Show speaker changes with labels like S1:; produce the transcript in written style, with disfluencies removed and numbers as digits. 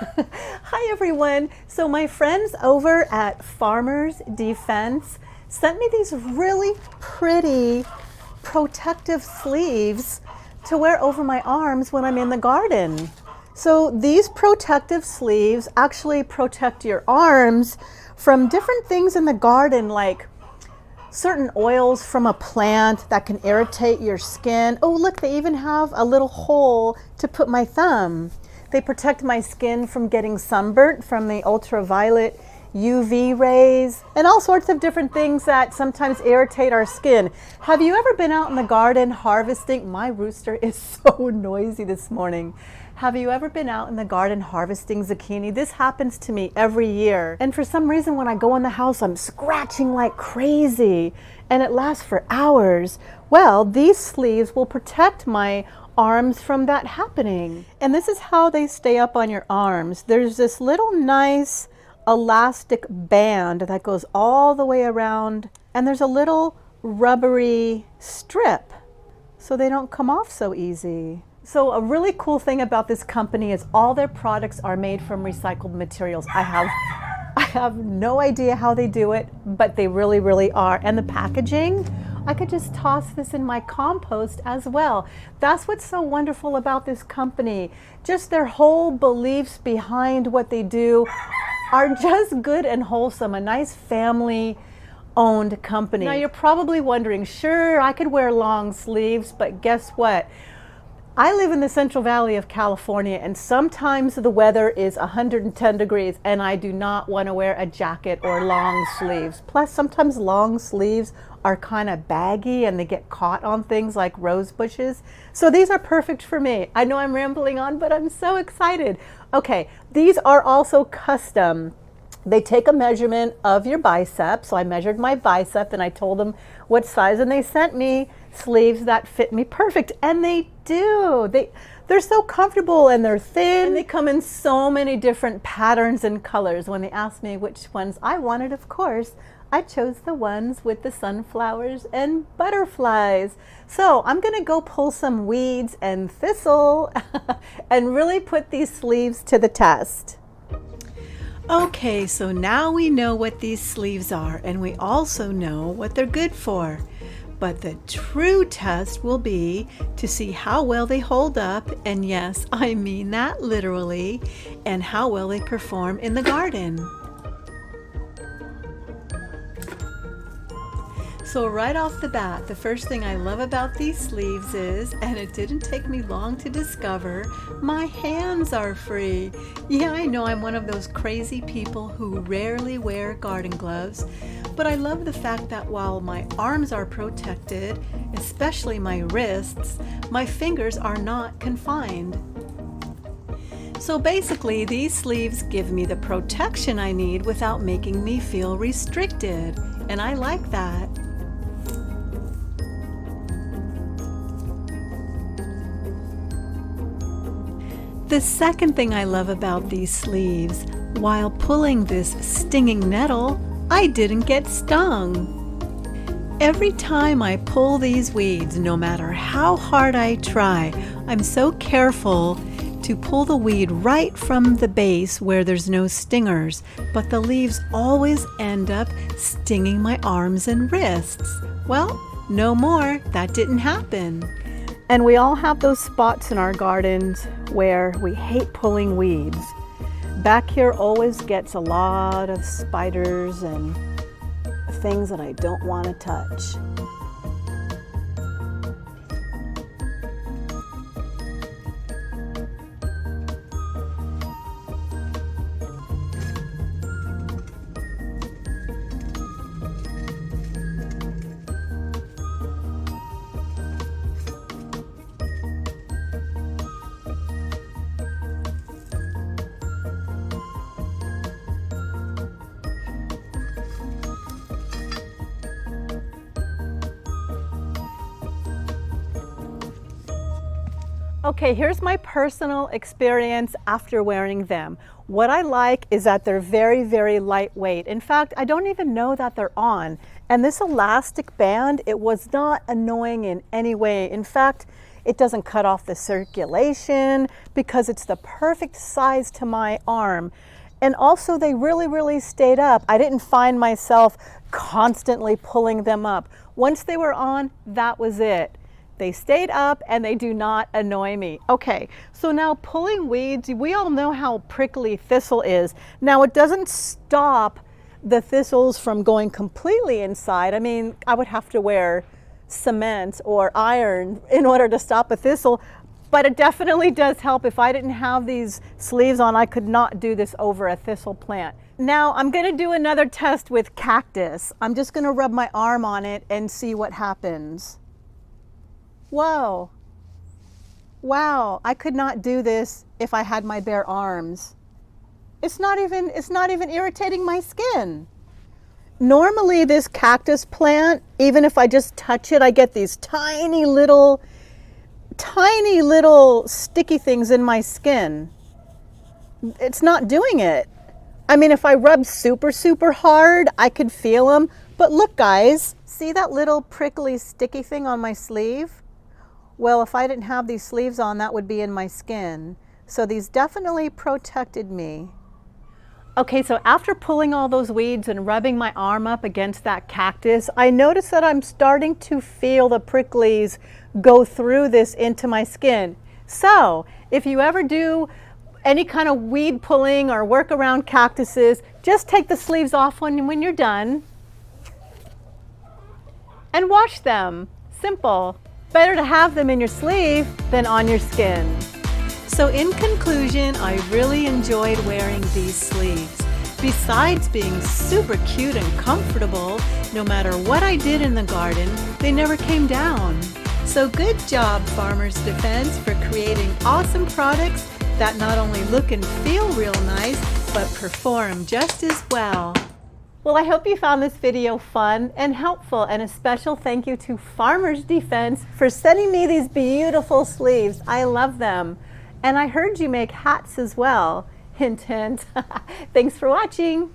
S1: Hi everyone. So my friends over at Farmers Defense sent me these really pretty protective sleeves to wear over my arms when I'm in the garden. So these protective sleeves actually protect your arms from different things in the garden, like certain oils from a plant that can irritate your skin. Oh, look, they even have a little hole to put my thumb. They protect my skin from getting sunburnt from the ultraviolet UV rays and all sorts of different things that sometimes irritate our skin. Have you ever been out in the garden harvesting? My rooster is so noisy this morning. Have you ever been out in the garden harvesting zucchini? This happens to me every year. And for some reason, when I go in the house, I'm scratching like crazy and it lasts for hours. Well, these sleeves will protect my arms from that happening. And this is how they stay up on your arms. There's this little nice elastic band that goes all the way around, and there's a little rubbery strip so they don't come off so easy. So a really cool thing about this company is all their products are made from recycled materials. I have no idea how they do it, but they really are. And the packaging, I could just toss this in my compost as well. That's what's so wonderful about this company. Just their whole beliefs behind what they do are just good and wholesome. A nice family owned company. Now you're probably wondering, sure, I could wear long sleeves, but guess what? I live in the Central Valley of California, and sometimes the weather is 110 degrees and I do not want to wear a jacket or long sleeves. Plus, sometimes long sleeves are kind of baggy and they get caught on things like rose bushes. So these are perfect for me. I know I'm rambling on, but I'm so excited. Okay, these are also custom. They take a measurement of your bicep. So I measured my bicep and I told them what size, and they sent me sleeves that fit me perfect. And they do. They're so comfortable and they're thin. And they come in so many different patterns and colors. When they asked me which ones I wanted, of course, I chose the ones with the sunflowers and butterflies. So I'm gonna go pull some weeds and thistle and really put these sleeves to the test. Okay, so now we know what these sleeves are, and we also know what they're good for. But the true test will be to see how well they hold up, and yes, I mean that literally, and how well they perform in the garden. So right off the bat, the first thing I love about these sleeves is, and it didn't take me long to discover, my hands are free. Yeah, I know I'm one of those crazy people who rarely wear garden gloves, but I love the fact that while my arms are protected, especially my wrists, my fingers are not confined. So basically, these sleeves give me the protection I need without making me feel restricted, and I like that. The second thing I love about these sleeves, while pulling this stinging nettle, I didn't get stung. Every time I pull these weeds, no matter how hard I try, I'm so careful to pull the weed right from the base where there's no stingers, but the leaves always end up stinging my arms and wrists. Well, no more, that didn't happen. And we all have those spots in our gardens where we hate pulling weeds. Back here always gets a lot of spiders and things that I don't want to touch. Okay, here's my personal experience after wearing them. What I like is that they're very lightweight. In fact, I don't even know that they're on. And this elastic band, it was not annoying in any way. In fact, It doesn't cut off the circulation because it's the perfect size to my arm. And also they really, really stayed up. I didn't find myself constantly pulling them up. Once they were on, that was it. They stayed up and they do not annoy me. Okay, so now pulling weeds, we all know how prickly thistle is. Now it doesn't stop the thistles from going completely inside. I mean, I would have to wear cement or iron in order to stop a thistle, but it definitely does help. If I didn't have these sleeves on, I could not do this over a thistle plant. Now I'm gonna do another test with cactus. I'm just gonna rub my arm on it and see what happens. Whoa, wow, I could not do this if I had my bare arms. It's not even irritating my skin. Normally this cactus plant, even if I just touch it, I get these tiny little sticky things in my skin. It's not doing it. I mean, if I rub super, super hard, I could feel them. But look guys, see that little prickly sticky thing on my sleeve? Well, if I didn't have these sleeves on, that would be in my skin. So these definitely protected me. Okay, so after pulling all those weeds and rubbing my arm up against that cactus, I noticed that I'm starting to feel the pricklies go through this into my skin. So if you ever do any kind of weed pulling or work around cactuses, just take the sleeves off when you're done and wash them. Simple. Better to have them in your sleeve than on your skin. So in conclusion, I really enjoyed wearing these sleeves. Besides being super cute and comfortable, no matter what I did in the garden, they never came down. So good job, Farmers Defense, for creating awesome products that not only look and feel real nice, but perform just as well. Well, I hope you found this video fun and helpful, and a special thank you to Farmers Defense for sending me these beautiful sleeves. I love them. And I heard you make hats as well. Hint, hint. Thanks for watching.